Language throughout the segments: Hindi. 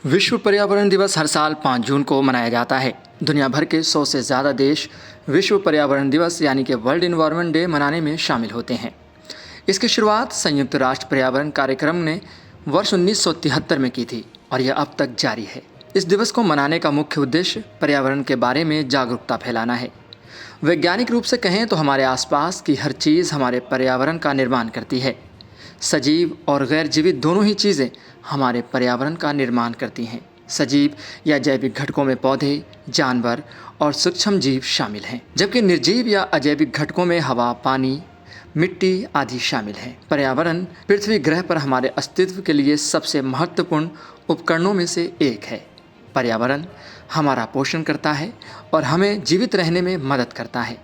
विश्व पर्यावरण दिवस हर साल 5 जून को मनाया जाता है। दुनिया भर के 100 से ज़्यादा देश विश्व पर्यावरण दिवस यानी कि वर्ल्ड इन्वायरमेंट डे मनाने में शामिल होते हैं। इसकी शुरुआत संयुक्त राष्ट्र पर्यावरण कार्यक्रम ने वर्ष 1973 में की थी और यह अब तक जारी है। इस दिवस को मनाने का मुख्य उद्देश्य पर्यावरण के बारे में जागरूकता फैलाना है। वैज्ञानिक रूप से कहें तो हमारे आसपास की हर चीज़ हमारे पर्यावरण का निर्माण करती है। सजीव और गैर जीवित दोनों ही चीज़ें हमारे पर्यावरण का निर्माण करती हैं। सजीव या जैविक घटकों में पौधे, जानवर और सूक्ष्म जीव शामिल हैं, जबकि निर्जीव या अजैविक घटकों में हवा, पानी, मिट्टी आदि शामिल हैं। पर्यावरण पृथ्वी ग्रह पर हमारे अस्तित्व के लिए सबसे महत्वपूर्ण उपकरणों में से एक है। पर्यावरण हमारा पोषण करता है और हमें जीवित रहने में मदद करता है।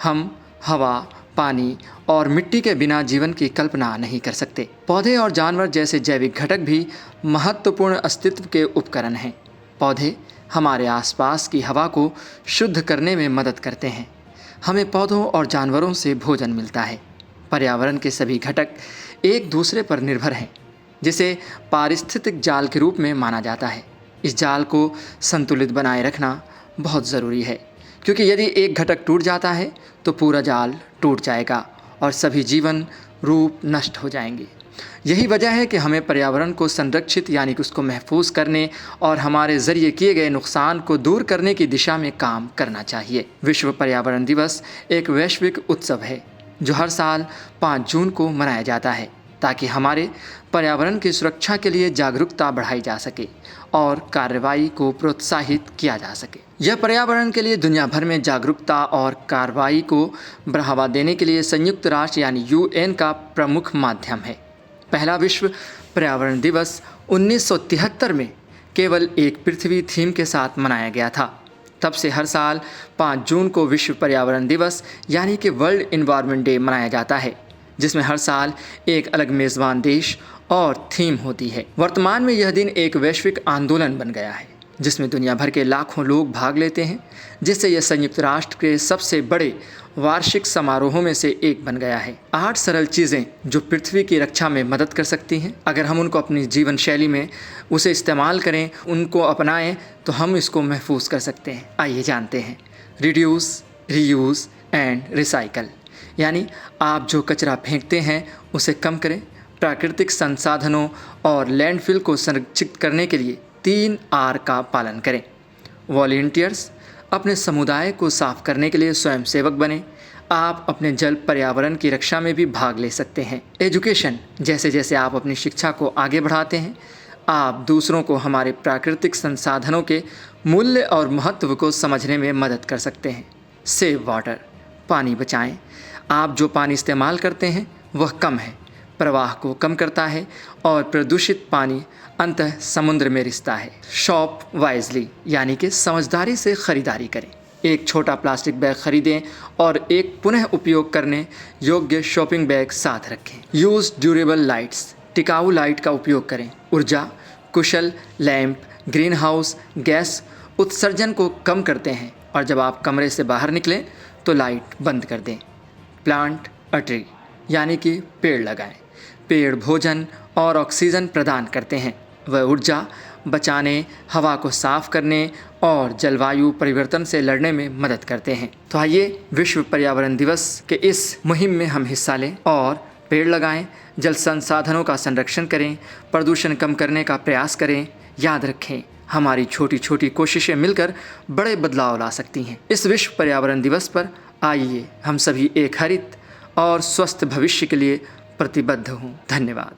हम हवा, पानी और मिट्टी के बिना जीवन की कल्पना नहीं कर सकते। पौधे और जानवर जैसे जैविक घटक भी महत्वपूर्ण अस्तित्व के उपकरण हैं। पौधे हमारे आसपास की हवा को शुद्ध करने में मदद करते हैं। हमें पौधों और जानवरों से भोजन मिलता है। पर्यावरण के सभी घटक एक दूसरे पर निर्भर हैं, जिसे पारिस्थितिक जाल के रूप में माना जाता है। इस जाल को संतुलित बनाए रखना बहुत ज़रूरी है, क्योंकि यदि एक घटक टूट जाता है तो पूरा जाल टूट जाएगा और सभी जीवन रूप नष्ट हो जाएंगे। यही वजह है कि हमें पर्यावरण को संरक्षित यानी कि उसको महफूज करने और हमारे ज़रिए किए गए नुकसान को दूर करने की दिशा में काम करना चाहिए। विश्व पर्यावरण दिवस एक वैश्विक उत्सव है जो हर साल 5 जून को मनाया जाता है, ताकि हमारे पर्यावरण की सुरक्षा के लिए जागरूकता बढ़ाई जा सके और कार्रवाई को प्रोत्साहित किया जा सके। यह पर्यावरण के लिए दुनिया भर में जागरूकता और कार्रवाई को बढ़ावा देने के लिए संयुक्त राष्ट्र यानी यूएन का प्रमुख माध्यम है। पहला विश्व पर्यावरण दिवस 1973 में केवल एक पृथ्वी थीम के साथ मनाया गया था। तब से हर साल 5 जून को विश्व पर्यावरण दिवस यानी कि वर्ल्ड इन्वायरमेंट डे मनाया जाता है, जिसमें हर साल एक अलग मेज़बान देश और थीम होती है। वर्तमान में यह दिन एक वैश्विक आंदोलन बन गया है, जिसमें दुनिया भर के लाखों लोग भाग लेते हैं, जिससे यह संयुक्त राष्ट्र के सबसे बड़े वार्षिक समारोहों में से एक बन गया है। 8 सरल चीज़ें जो पृथ्वी की रक्षा में मदद कर सकती हैं, अगर हम उनको अपनी जीवन शैली में उसे इस्तेमाल करें, उनको अपनाएं, तो हम इसको महफूज कर सकते हैं। आइए जानते हैं। रिड्यूस, रीयूज़ एंड रिसाइकल, यानी आप जो कचरा फेंकते हैं उसे कम करें। प्राकृतिक संसाधनों और लैंडफिल को संरक्षित करने के लिए 3 R का पालन करें। वॉलंटियर्स, अपने समुदाय को साफ करने के लिए स्वयंसेवक बने। आप अपने जल पर्यावरण की रक्षा में भी भाग ले सकते हैं। एजुकेशन, जैसे जैसे आप अपनी शिक्षा को आगे बढ़ाते हैं, आप दूसरों को हमारे प्राकृतिक संसाधनों के मूल्य और महत्व को समझने में मदद कर सकते हैं। सेव वाटर, पानी बचाएं। आप जो पानी इस्तेमाल करते हैं वह कम है, प्रवाह को कम करता है और प्रदूषित पानी अंततः समुद्र में रिसता है। शॉप वाइजली, यानी कि समझदारी से खरीदारी करें। एक छोटा प्लास्टिक बैग खरीदें और एक पुनः उपयोग करने योग्य शॉपिंग बैग साथ रखें। यूज़ ड्यूरेबल लाइट्स, टिकाऊ लाइट का उपयोग करें। ऊर्जा कुशल लैंप ग्रीन हाउस गैस उत्सर्जन को कम करते हैं और जब आप कमरे से बाहर निकलें तो लाइट बंद कर दें। प्लांट अ ट्री, यानी कि पेड़ लगाएं। पेड़ भोजन और ऑक्सीजन प्रदान करते हैं। वह ऊर्जा बचाने, हवा को साफ करने और जलवायु परिवर्तन से लड़ने में मदद करते हैं। तो आइए विश्व पर्यावरण दिवस के इस मुहिम में हम हिस्सा लें और पेड़ लगाएं, जल संसाधनों का संरक्षण करें, प्रदूषण कम करने का प्रयास करें। याद रखें, हमारी छोटी छोटी कोशिशें मिलकर बड़े बदलाव ला सकती हैं। इस विश्व पर्यावरण दिवस पर आइए हम सभी एक हरित और स्वस्थ भविष्य के लिए प्रतिबद्ध हों। धन्यवाद।